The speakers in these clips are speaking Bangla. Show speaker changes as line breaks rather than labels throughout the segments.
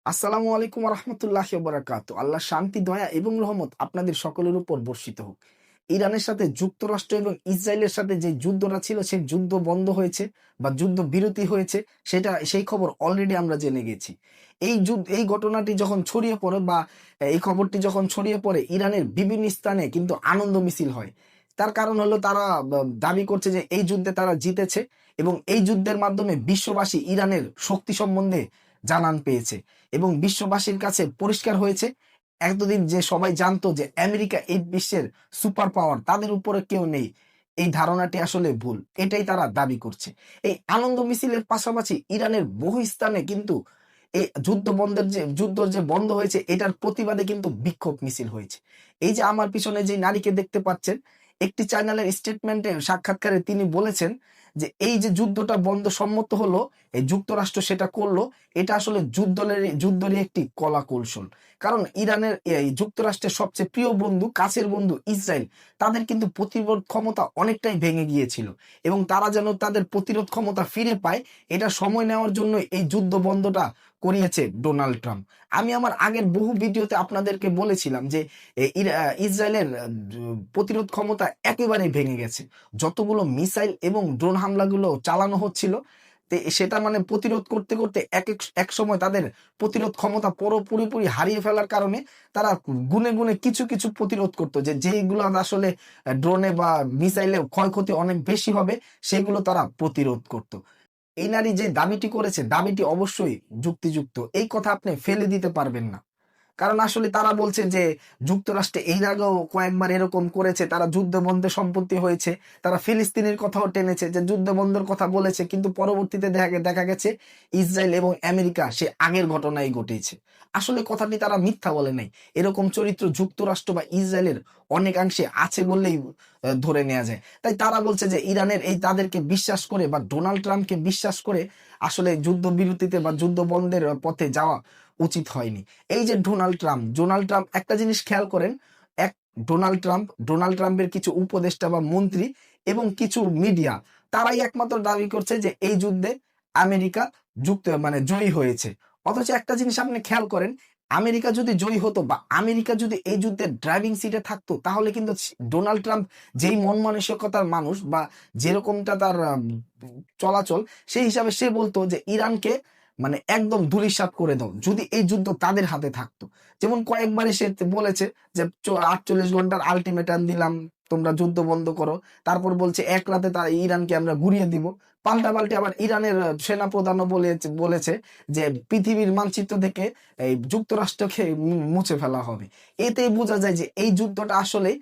আসসালামু আলাইকুম রহমতুল্লাহি বারাকাতু। আল্লাহ শান্তি, দয়া এবং রহমত আপনাদের সকলের উপর বর্ষিত হোক। ইরানের সাথে যুক্তরাষ্ট্র এবং ইসরায়েলের সাথে যে যুদ্ধটা ছিল, সেই যুদ্ধ বন্ধ হয়েছে বা যুদ্ধ বিরতি হয়েছে, সেই খবর অলরেডি আমরা জেনে গেছি। এই ঘটনাটি যখন ছড়িয়ে পড়ে বা এই খবরটি যখন ছড়িয়ে পড়ে, ইরানের বিভিন্ন স্থানে কিন্তু আনন্দ মিছিল হয়। তার কারণ হলো তারা দাবি করছে যে এই যুদ্ধে তারা জিতেছে এবং এই যুদ্ধের মাধ্যমে বিশ্ববাসী ইরানের শক্তি সম্বন্ধে জানান পেয়েছে এবং বিশ্ববাসীর কাছে পরিষ্কার হয়েছে। এতদিন যে সবাই জানতো যে আমেরিকা এই বিশ্বের সুপার পাওয়ার, তাদের উপরে কেউ নেই, এই ধারণাটি আসলে ভুল। এটাই তারা দাবি করছে। এই আনন্দ মিছিলের পাশাপাশি ইরানের বহু স্থানে কিন্তু এই যুদ্ধ যে বন্ধ হয়েছে, এটার প্রতিবাদে কিন্তু বিক্ষোভ মিছিল হয়েছে। এই যে আমার পিছনে যে নারীকে দেখতে পাচ্ছেন, একটি চ্যানেলের স্টেটমেন্টে সাক্ষাৎকারে তিনি বলেছেন যে এই যে যুদ্ধটা বন্ধ সম্মত হলো, এই যুক্তরাষ্ট্র সেটা করলো, এটা আসলে যুদ্ধেরই একটি কলা কৌশল। কারণ ইরানের এই যুক্তরাষ্ট্রের সবচেয়ে প্রিয় বন্ধু, কাছের বন্ধু ইসরায়েল, তাদের কিন্তু প্রতিরোধ ক্ষমতা অনেকটাই ভেঙে গিয়েছিল এবং তারা যেন তাদের প্রতিরোধ ক্ষমতা ফিরে পায়, এটা সময় নেওয়ার জন্য এই যুদ্ধ বন্ধটা করিয়েছে ডোনাল্ড ট্রাম্প। আমি আমার আগের বহু ভিডিওতে আপনাদেরকে বলেছিলাম যে ইসরায়েলের প্রতিরোধ ক্ষমতা একেবারেই ভেঙে গেছে। যতগুলো মিসাইল এবং ড্রোন হামলাগুলো চালানো হচ্ছিল, সেটা মানে প্রতিরোধ করতে করতে এক সময় তাদের প্রতিরোধ ক্ষমতা পুরোপুরি হারিয়ে ফেলার কারণে তারা গুনে গুনে কিছু কিছু প্রতিরোধ করতো, যেগুলো আসলে ড্রোনে বা মিসাইলে ক্ষয়ক্ষতি অনেক বেশি হবে, সেগুলো তারা প্রতিরোধ করত। এই নারী যে দাবিটি করেছে, দাবিটি অবশ্যই যুক্তিযুক্ত। এই কথা আপনি ফেলে দিতে পারবেন না। কারণ আসলে তারা বলছে যে যুক্তরাষ্ট্রে এর আগেও কয়েকবার এরকম করেছে, তারা যুদ্ধ বন্ধে সম্পত্তি হয়েছে, তারা ফিলিস্তিনের কথাও টেনেছে, যে যুদ্ধ বন্ধের কথা বলেছে, কিন্তু পরবর্তীতে দেখা গেছে ইসরায়েল এবং আমেরিকা সে আগের ঘটনাই ঘটেছে। আসলে কথাটি তারা মিথ্যা বলে নাই। এরকম চরিত্র যুক্তরাষ্ট্র বা ইসরায়েলের অনেকাংশে আছে বললেই ধরে নেওয়া যায়। তাই তারা বলছে যে ইরানের এই তাদেরকে বিশ্বাস করে বা ডোনাল্ড ট্রাম্পকে বিশ্বাস করে আসলে যুদ্ধ বিরতিতে বা যুদ্ধ বন্ধের পথে যাওয়া উচিত হয়নি। এই যে ডোনাল্ড ট্রাম্প একটা জিনিস খেয়াল করেন, এক ডোনাল্ড ট্রাম্পের কিছু উপদেষ্টা বা মন্ত্রী এবং কিছু মিডিয়া, তারাই একমাত্র দাবি করছে যে এই যুদ্ধে আমেরিকা মানে জয়ী হয়েছে। অথচ একটা জিনিস আপনি খেয়াল করেন, আমেরিকা যদি জয়ী হতো বা আমেরিকা যদি এই যুদ্ধের ড্রাইভিং সিটে থাকতো, তাহলে কিন্তু ডোনাল্ড ট্রাম্প যেই মন মানসিকতার মানুষ বা যেরকমটা তার চলাচল, সেই হিসাবে সে বলতো যে ইরানকে মানে একদম ধূলিসাৎ করে দাও যদি এই যুদ্ধ তাদের হাতে থাকতো। যেমন কয়েকবারই সে বলেছে যে 48 ঘন্টার আলটিমেটাম দিলাম, তোমরা যুদ্ধ বন্ধ করো। তারপর বলছে এক রাতে তার ইরানকে আমরা গুড়িয়ে দিব। পাল্টাপাল্টি আবার ইরানের সেনা প্রধানও বলেছে যে পৃথিবীর মানচিত্র থেকে এই যুক্তরাষ্ট্রকে মুছে ফেলা হবে। এতেই বোঝা যায় যে এই যুদ্ধটা আসলে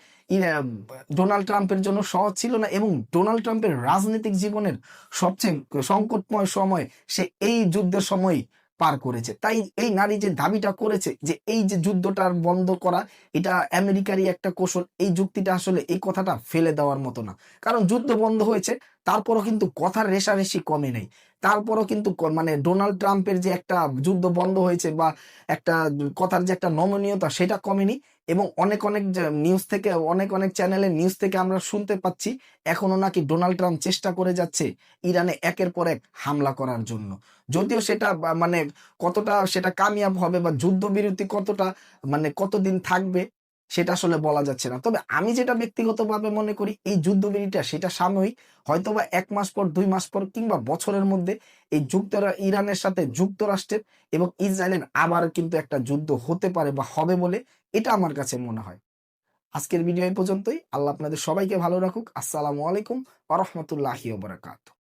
ডোনাল্ড ট্রাম্পের জন্য সহজ ছিল না এবং ডোনাল্ড ট্রাম্পের রাজনৈতিক জীবনের সবচেয়ে সংকটময় সময় সে এই যুদ্ধের সময় পার করেছে। তাই এই নারী যে দাবিটা করেছে যে এই যে যুদ্ধটা বন্ধ করা, এটা আমেরিকারই একটা কৌশল, এই যুক্তিটা আসলে এই কথাটা ফেলে দেওয়ার মতো না। কারণ যুদ্ধ বন্ধ হয়েছে, তারপরও কিন্তু কথার রেষারেষি কমে নেই। তারপরও কিন্তু মানে ডোনাল্ড ট্রাম্পের যে একটা যুদ্ধ বন্ধ হয়েছে বা একটা কথার যে একটা নমনীয়তা, সেটা কমেনি। এবং অনেক নিউজ থেকে, অনেক চ্যানেলের নিউজ থেকে আমরা শুনতে পাচ্ছি এখনো নাকি ডোনাল্ড ট্রাম্প চেষ্টা করে যাচ্ছে ইরানে একের পর এক হামলা করার জন্য। যদিও সেটা মানে কতটা সেটা কামিয়াব হবে বা যুদ্ধবিরতি কতটা মানে কতদিন থাকবে, সেটা আসলে বলা যাচ্ছে না। তবে আমি যেটা ব্যক্তিগতভাবে মনে করি, এই যুদ্ধবিরতিটা সেটা সাময়িক। হয়তোবা ১ মাস পর, ২ মাস পর কিংবা বছরের মধ্যে এই ইরানের সাথে যুক্তরাষ্ট্রের এবং ইসরায়েলের আবার কিন্তু একটা যুদ্ধ হতে পারে বা হবে বলে এটা আমার কাছে মনে হয়। আজকের ভিডিও এই পর্যন্তই। আল্লাহ আপনাদের সবাইকে ভালো রাখুক। আসসালামু আলাইকুম ওয়া রাহমাতুল্লাহি ওয়া বারাকাতুহু।